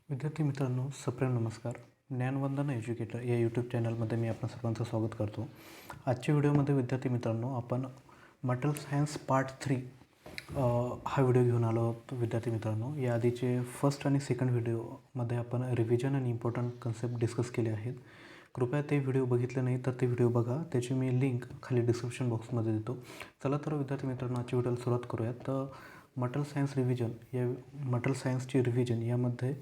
विद्यार्थी मित्रांनो, सप्रेम नमस्कार. ज्ञानवंदना एज्युकेटर या यूट्यूब चॅनलमध्ये मी आपल्या सर्वांचं स्वागत करतो. आजच्या व्हिडिओमध्ये विद्यार्थी मित्रांनो, आपण मटेरियल सायन्स पार्ट 3 हा व्हिडिओ घेऊन आलो आहोत. विद्यार्थी मित्रांनो, या आधीचे फर्स्ट आणि सेकंड व्हिडिओमध्ये आपण रिव्हिजन आणि इम्पॉर्टंट कन्सेप्ट डिस्कस केले आहेत. कृपया ते व्हिडिओ बघितले नाही तर ते व्हिडिओ बघा, त्याची मी लिंक खाली डिस्क्रिप्शन बॉक्समध्ये देतो. चला तर विद्यार्थी मित्रांनो, आजच्या व्हिडिओला सुरुवात करूयात. तर मटेरियल सायन्स रिव्हिजन या मटेरियल सायन्सची रिव्हिजन यामध्ये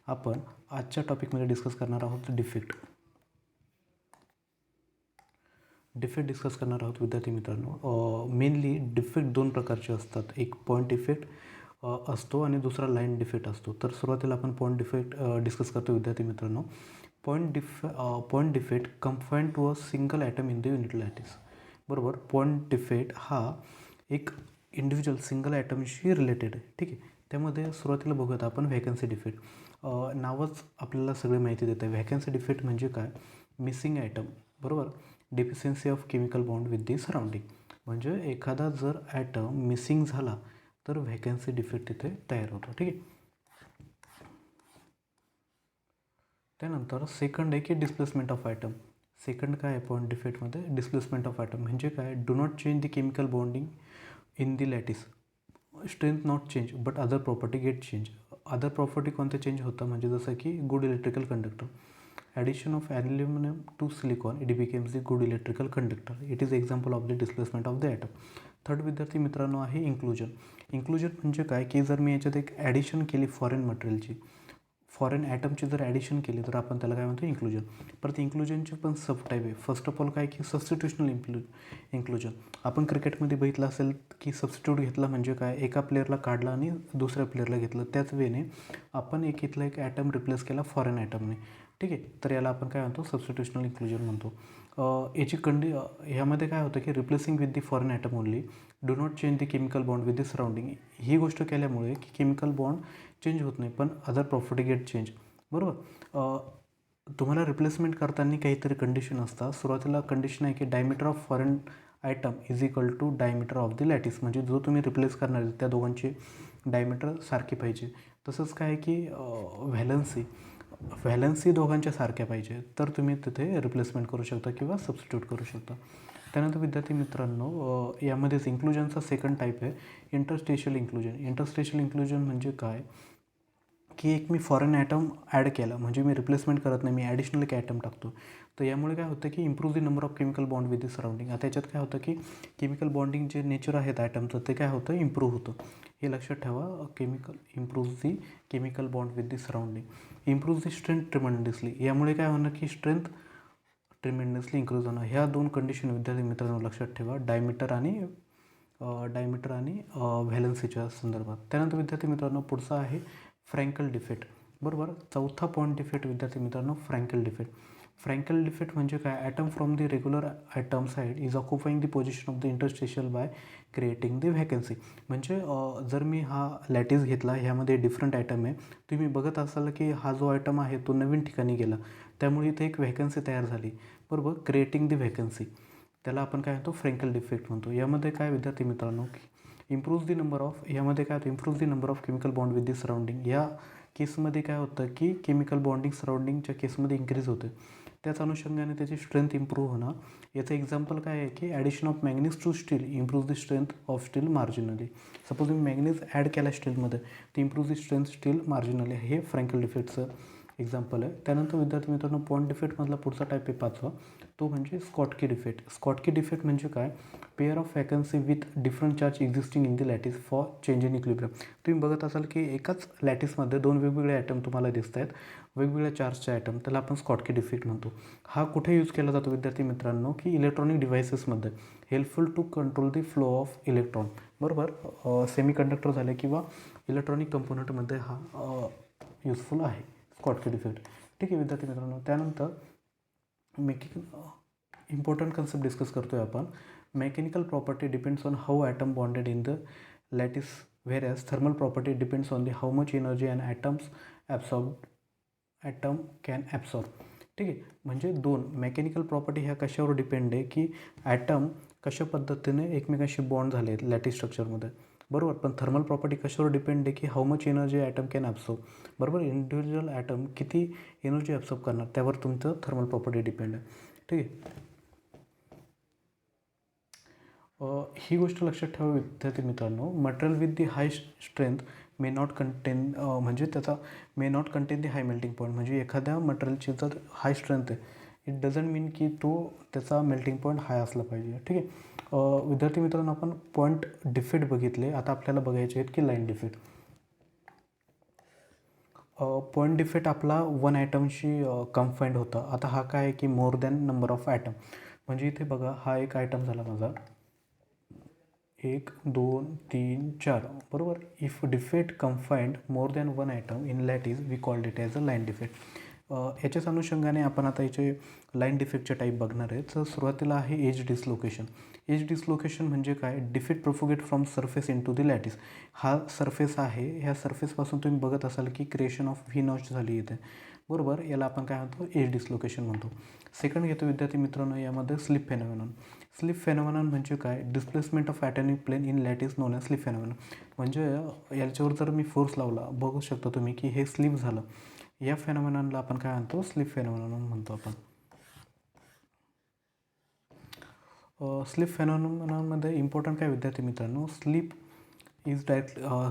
आपण आजच्या टॉपिकमध्ये डिस्कस करणार आहोत डिफेक्ट डिस्कस करणार आहोत. विद्यार्थी मित्रांनो, मेनली डिफेक्ट दोन प्रकारचे असतात. एक पॉईंट डिफेक्ट असतो आणि दुसरा लाईन डिफेक्ट असतो. तर सुरुवातीला आपण पॉईंट डिफेक्ट डिस्कस करतो. विद्यार्थी मित्रांनो, point defect confined to a single atom in the unit lattice. बरोबर. पॉईंट डिफेक्ट हा एक इंडिव्हिज्युअल सिंगल ॲटमशी रिलेटेड आहे. ठीक आहे. त्यामध्ये सुरुवातीला बघूयात आपण व्हॅकन्सी डिफेक्ट. नावच आपल्याला सगळी माहिती देतं आहे. व्हॅकन्सी डिफेक्ट म्हणजे काय? Missing atom. बरोबर. Deficiency of chemical bond with the surrounding. म्हणजे एखादा जर ॲटम मिसिंग झाला तर व्हॅकन्सी डिफेक्ट तिथे तयार होतो. ठीक आहे. त्यानंतर सेकंड आहे की डिस्प्लेसमेंट ऑफ ॲटम. सेकंड काय आहे पॉईंट डिफेक्टमध्ये? डिस्प्लेसमेंट ऑफ ॲटम म्हणजे काय? Do not change the chemical bonding in the lattice. Strength not change but other property get change. Other property कोणते चेंज होतं? म्हणजे जसं की good electrical conductor. Addition of aluminium to silicon it becames the good electrical conductor. It is example of the displacement of the atom. Third विद्यार्थी मित्रांनो आहे inclusion. Inclusion म्हणजे काय? की जर मी याच्यात एक ॲडिशन केली फॉरेन मटेरियलची, फॉरेन ॲटमची जर ॲडिशन केली तर आपण त्याला काय म्हणतो? इन्क्लुजन. परत इन्क्लुजनचे पण सब टाईप आहे. फर्स्ट ऑफ ऑल काय की सबस्टिट्यूशनल इन्क्लुजन. आपण क्रिकेटमध्ये बघितलं असेल की सबस्टिट्यूट घेतला म्हणजे काय? एका प्लेअरला काढला आणि दुसऱ्या प्लेअरला घेतलं. त्याच वेने आपण इथला एक ॲटम रिप्लेस केला फॉरेन ॲटमने. ठीक आहे. तर याला आपण काय म्हणतो? सबस्टिट्यूशनल इन्क्लुजन म्हणतो. याची ह्यामध्ये काय होतं की replacing with the foreign atom only, do not change the chemical bond with the surrounding. ही गोष्ट केल्यामुळे की केमिकल बॉन्ड चेंज होत नाही पण अदर प्रॉपर्टी गेट चेंज. बरोबर. तुम्हाला रिप्लेसमेंट करताना काहीतरी कंडिशन असतात. सुरुवातीला कंडिशन आहे की diameter of foreign item is equal to diameter of the lattice. म्हणजे जो तुम्ही रिप्लेस करणार आहे त्या दोघांची डायमीटर सारखी पाहिजे. तसंच काय की व्हॅलन्सी दोघांच्या सारख्या पाहिजे तर तुम्ही तिथे रिप्लेसमेंट करू शकता किंवा सबस्टिट्यूट करू शकता. त्यानंतर विद्यार्थी मित्रांनो, यामध्येच इन्क्लुजनचा सेकंड टाईप आहे इंटरस्टेशियल इन्क्लुजन. इंटरस्टेशियल इन्क्लुजन म्हणजे काय? की एक मी फॉरेन ॲटम ॲड केला म्हणजे मी रिप्लेसमेंट करत नाही, मी ॲडिशनल एक ॲटम टाकतो. तर यामुळे काय होतं की improve the number of chemical bond with the surrounding. आता याच्यात काय होतं की केमिकल बॉन्डिंग जे नेचर आहेत ॲटमचं ते काय होतं? इम्प्रूव्ह होतं. हे लक्षात ठेवा. Improve the chemical bond with the surrounding. Improve the strength tremendously. यामुळे काय होणार की स्ट्रेंथ ट्रिमेंडसली इन्क्रीज होणं. ह्या दोन कंडिशन विद्यार्थी मित्रांनो लक्षात ठेवा, डायमीटर आणि व्हॅलन्सीच्या संदर्भात. त्यानंतर विद्यार्थी मित्रांनो पुढचा आहे फ्रँकल डिफेक्ट. बरोबर. चौथा पॉईंट डिफेक्ट विद्यार्थी मित्रांनो फ्रँकल डिफेक्ट. फ्रँकल डिफेक्ट म्हणजे काय? Atom from the regular atom site is occupying the position of the interstitial by creating the vacancy. म्हणजे जर मी हा लॅटिस घेतला, ह्यामध्ये डिफरंट ॲटम आहे, तुम्ही बघत असाल की हा जो ॲटम आहे तो नवीन ठिकाणी गेला, त्यामुळे इथे एक व्हॅकन्सी तयार झाली. बरोबर. क्रिएटिंग द व्हॅकन्सी, त्याला आपण काय म्हणतो? फ्रँकल डिफेक्ट म्हणतो. यामध्ये काय विद्यार्थी मित्रांनो इम्प्रूव्ह दी नंबर ऑफ, यामध्ये काय होतं? Improve the number of chemical bond with the surrounding. या केसमध्ये काय होतं की केमिकल बॉन्डिंग सराउंडिंगच्या केसमध्ये इन्क्रीज होते. त्याच अनुषंगाने त्याची स्ट्रेंथ इम्प्रूव्ह होणं. याचं एक्झाम्पल काय आहे की addition of manganese to steel improve the strength of steel marginally. Suppose तुम्ही मॅग्नीज ॲड केला स्टीलमध्ये, ती improve the strength steel marginally. हे फ्रँकल डिफेक्टचं एक्झाम्पल आहे. त्यानंतर विद्यार्थी मित्रांनो पॉईंट डिफेक्टमधला पुढचा टाईप आहे पाचवा, तो म्हणजे स्कॉटकी डिफेक्ट. स्कॉटकी डिफेक्ट म्हणजे काय? Pair of vacancy with different charge existing in the lattice for change in equilibrium. तुम्ही बघत असाल की एकाच लॅटिसमध्ये दोन वेगवेगळे ॲटम तुम्हाला दिसत आहेत, वेगवेगळ्या चार्जचे ॲटम, त्याला आपण स्कॉटकी डिफेक्ट म्हणतो. हा कुठे यूज केला जातो विद्यार्थी मित्रांनो? की इलेक्ट्रॉनिक डिव्हायसेसमध्ये, helpful to control the flow of electron. बरोबर. सेमी कंडक्टर झाले किंवा इलेक्ट्रॉनिक कंपोनंटमध्ये हा यूजफुल आहे स्कॉटकी डिफेक्ट. ठीक आहे विद्यार्थी मित्रांनो. त्यानंतर इम्पॉर्टंट कन्सेप्ट डिस्कस करतो आहे आपण. Mechanical property depends on how atom bonded in the lattice, whereas thermal property depends on the how much energy and atom can absorb. ठीक आहे. म्हणजे दोन मेकॅनिकल प्रॉपर्टी ह्या कशावर डिपेंड आहे की ॲटम कशा पद्धतीने एकमेकांशी बॉन्ड झाले आहेत लॅटिस स्ट्रक्चरमध्ये. बरोबर. पण थर्मल प्रॉपर्टी कशावर डिपेंड आहे की how much energy atom can absorb. बरोबर. इंडिव्हिज्युअल ॲटम किती एनर्जी ॲब्सॉर्ब करणार त्यावर तुमचं थर्मल प्रॉपर्टी डिपेंड आहे. ठीक आहे. ही गोष्ट लक्षात ठेवा विद्यार्थी मित्रांनो, material with the high strength may not content म्हणजे त्याचा may not contain the high melting point. म्हणजे एखाद्या मटेरियलची जर हाय स्ट्रेंथ आहे, इट डझंट मीन की तो त्याचा मेल्टिंग पॉईंट हाय असला पाहिजे. ठीक आहे. विद्यार्थी मित्रांनो, आपण पॉईंट डिफेक्ट बघितले. आता आपल्याला बघायचे आहेत की लाईन डिफेक्ट. पॉईंट डिफेक्ट आपला वन ॲटमशी कन्फाईंड होता. आता हा काय आहे की more than number of atom. म्हणजे इथे बघा, हा एक आयटम झाला माझा, 1 2 3 4. बरोबर. If defect confined more than one atom in lattice we called it as a line defect. याच्याच अनुषंगाने आपण आता याचे लाईन डिफेक्टचे टाईप बघणार आहे. तर सुरुवातीला आहे एज डिसलोकेशन. एज डिसलोकेशन म्हणजे काय? Defect propagate from surface into the lattice. हा सरफेस आहे, ह्या सरफेसपासून तुम्ही बघत असाल की क्रिएशन ऑफ व्ही नॉच झाली इथे. बरोबर. याला आपण काय म्हणतो? एज डिसलोकेशन म्हणतो. सेकंड घेतो विद्यार्थी मित्रांनो यामध्ये स्लिप फेनॉमेनॉन. स्लिप फेनॉमेनॉन म्हणजे काय? Displacement of atomic plane in lattice known as slip phenomenon. म्हणजे याच्यावर जर मी फोर्स लावला, बघू शकता तुम्ही की हे स्लिप झालं. या फेनॉमेनॉनला आपण काय म्हणतो? स्लिप फेनॉमेनॉन म्हणतो आपण. स्लिप फेनॉमेनॉनमध्ये इम्पॉर्टंट काय विद्यार्थी मित्रांनो? Slip is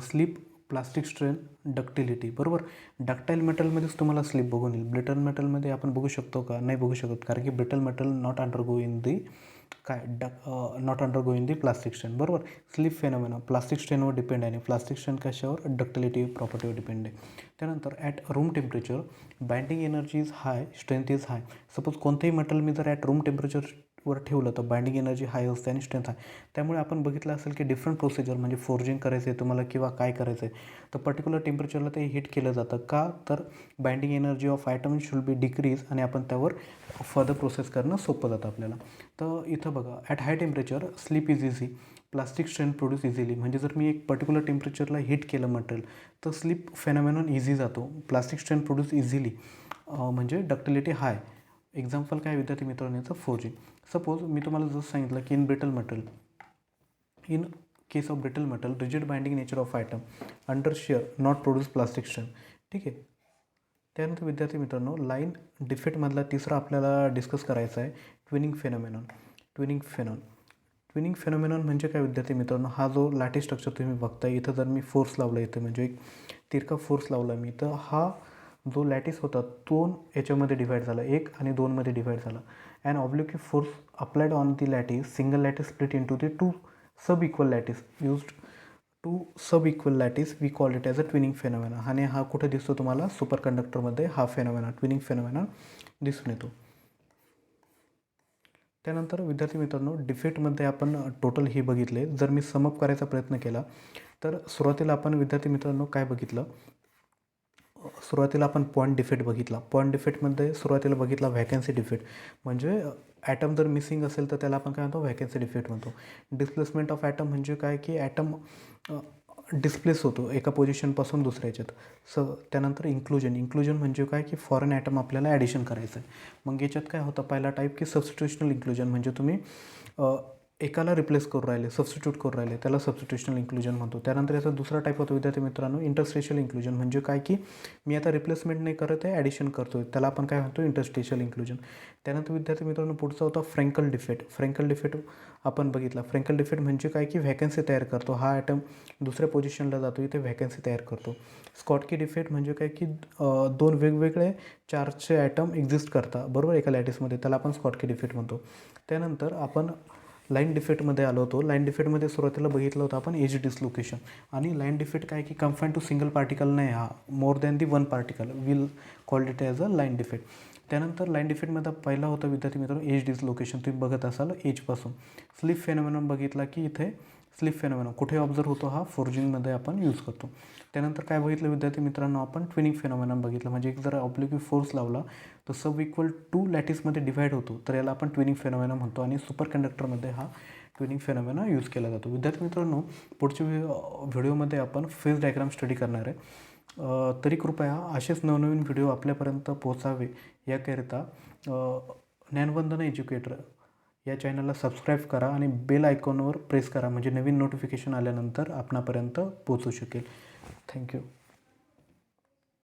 slip, plastic strain, ductility. बरोबर. डक्टाईल मेटलमध्येच तुम्हाला स्लिप बघून येईल. ब्रिटल मेटलमध्ये आपण बघू शकतो का? नाही बघू शकत, कारण की brittle metal not undergo in the काय not undergo in the plastic strain. बरोबर. स्लिप फेनॉमेना प्लास्टिक स्ट्रेनवर डिपेंड आहे. प्लास्टिक स्ट्रेन कशावर? डक्टिलिटी प्रॉपर्टीवर डिपेंड आहे. त्यानंतर at room temperature binding energy is high, strength is high. Suppose कोणतेही metal मी जर ॲट रूम टेम्परेचरवर ठेवलं तर बाइंडिंग एनर्जी हाय असते आणि स्ट्रेंथ हाय. त्यामुळे आपण बघितलं असेल की डिफरंट प्रोसिजर, म्हणजे फोर्जिंग करायचं आहे तुम्हाला किंवा काय करायचं आहे, तर पर्टिक्युलर टेम्परेचरला ते हीट केलं जातं. का? तर binding energy of atom should be decrease आणि आपण त्यावर फर्दर प्रोसेस करणं सोपं जातं आपल्याला. तर इथं बघा, at high temperature sleep is easy, plastic strain produce easily. म्हणजे जर मी एक पर्टिक्युलर टेम्परेचरला हीट केलं मटेरियल तर स्लीप फेनॉमेनॉन इझी जातो, प्लास्टिक स्ट्रेन प्रोड्यूस इझिली, म्हणजे डक्टिलिटी हाय. एक्झाम्पल काय विद्यार्थी मित्रांनो याचं? फोर्जिंग. सपोज मी तुम्हाला जसं सांगितलं की in brittle metal, in case of brittle metal rigid binding nature of item under share not produce plastic strain. ठीक आहे. त्यानंतर विद्यार्थी मित्रांनो, लाईन डिफेक्टमधला तिसरा आपल्याला डिस्कस करायचा आहे ट्विनिंग फेनॉमेनॉन. ट्विनिंग फेनॉमेनॉन म्हणजे काय विद्यार्थी मित्रांनो? हा जो लॅटिस स्ट्रक्चर तुम्ही बघताय, इथं जर मी फोर्स लावला, इथं म्हणजे एक तिरका फोर्स लावला मी, तर हा जो लॅटिस होता दोन याच्यामध्ये डिवाईड झाला, 1 आणि 2मध्ये डिवाईड झाला. And oblique force applied on the lattice, single lattice split into the 2 sub equal lattice used to sub equal lattice we call it as a twinning phenomena. आणि हा कुठे दिसतो तुम्हाला? सुपर कंडक्टरमध्ये हा फेनॉमेना, ट्विनिंग फेनॉमेना दिसून येतो. त्यानंतर विद्यार्थी मित्रांनो, डिफेक्टमध्ये आपण टोटल हे बघितले. जर मी समअप करायचा प्रयत्न केला तर सुरुवातीला आपण विद्यार्थी मित्रांनो काय बघितलं? सुरुवातीला आपण पॉईंट डिफेक्ट बघितला. पॉईंट डिफेक्टमध्ये सुरुवातीला बघितला व्हॅकन्सी डिफेक्ट, म्हणजे ॲटम जर मिसिंग असेल तर त्याला आपण काय म्हणतो? व्हॅकन्सी डिफेक्ट म्हणतो. डिस्प्लेसमेंट ऑफ ॲटम म्हणजे काय की ॲटम डिस्प्लेस होतो एका पोझिशनपासून दुसऱ्या ह्याच्यात. त्यानंतर इन्क्लुजन म्हणजे काय की फॉरेन ॲटम आपल्याला ॲडिशन करायचं आहे. मग याच्यात काय होतं? पहिला टाईप की सबस्टिट्युशनल इन्क्लुजन, म्हणजे तुम्ही एकाला रिप्लेस करू राहिले, सबस्टिट्यूट करू राहिले, त्याला सबस्टिट्युशनल इन्क्लुजन म्हणतो. त्यानंतर याचा दुसरा टाईप होतो विद्यार्थी मित्रांनो इंटरस्टेशियल इन्क्लुजन, म्हणजे काय की मी आता रिप्लेसमेंट नाही करत आहे, ॲडिशन करतो आहे, त्याला आपण काय म्हणतो? Interstitial inclusion. त्यानंतर विद्यार्थी मित्रांनो पुढचा होता फ्रँकल डिफेक्ट. फ्रँकल डिफेक्ट आपण बघितला. फ्रँकल डिफेक्ट म्हणजे काय की व्हॅकन्सी तयार करतो, हा ॲटम दुसऱ्या पोझिशनला जातो, इथे व्हॅकन्सी तयार करतो. स्कॉटकी डिफेक्ट म्हणजे काय की दोन वेगवेगळे चार्जचे ॲटम एक्झिस्ट करतात, बरोबर, एका लॅटिसमध्ये, त्याला आपण स्कॉटकी डिफेक्ट म्हणतो. त्यानंतर आपण लाईन डिफेक्टमध्ये आलो होतो. लाईन डिफेक्टमध्ये सुरुवातीला बघितलं होतं आपण एज डिसलोकेशन. आणि लाईन डिफेक्ट काय की कन्फाईन टू सिंगल पार्टिकल नाही, हा more than the one particle will called it as a line defect. त्यानंतर लाईन डिफेक्टमध्ये पहिला होता विद्यार्थी मित्रांनो एज डिसलोकेशन, तुम्ही बघत असाल एजपासून. स्लिप फेनॉमेनॉन बघितला की इथे स्लिप फेनॉमेनॉन कुठे ऑब्झर्व होतो? हा फोर्जिंगमध्ये आपण यूज करतो. त्यानंतर काय बघितलं विद्यार्थी मित्रांनो? आपण ट्विनिंग फेनॉमेनॉन बघितलं, म्हणजे एक जर ऑब्लिक फोर्स लावला तर सब इक्वल टू लॅटिसमध्ये डिवाईड होतो, तर याला आपण ट्विनिंग फेनॉमेना म्हणतो. आणि सुपर कंडक्टरमध्ये हा ट्विनिंग फेनॉमेना यूज केला जातो. विद्यार्थी मित्रांनो, पुढच्या व्हिडिओमध्ये आपण फेज डायग्राम स्टडी करणार आहे. तरी कृपया असेच नवनवीन व्हिडिओ आपल्यापर्यंत पोहोचावे याकरिता ज्ञानवंदना एज्युकेटर या चॅनलला सबस्क्राईब करा आणि बेल आयकॉनवर प्रेस करा म्हणजे नवीन नोटिफिकेशन आल्यानंतर आपणापर्यंत पोहोचू शकेल. थँक्यू.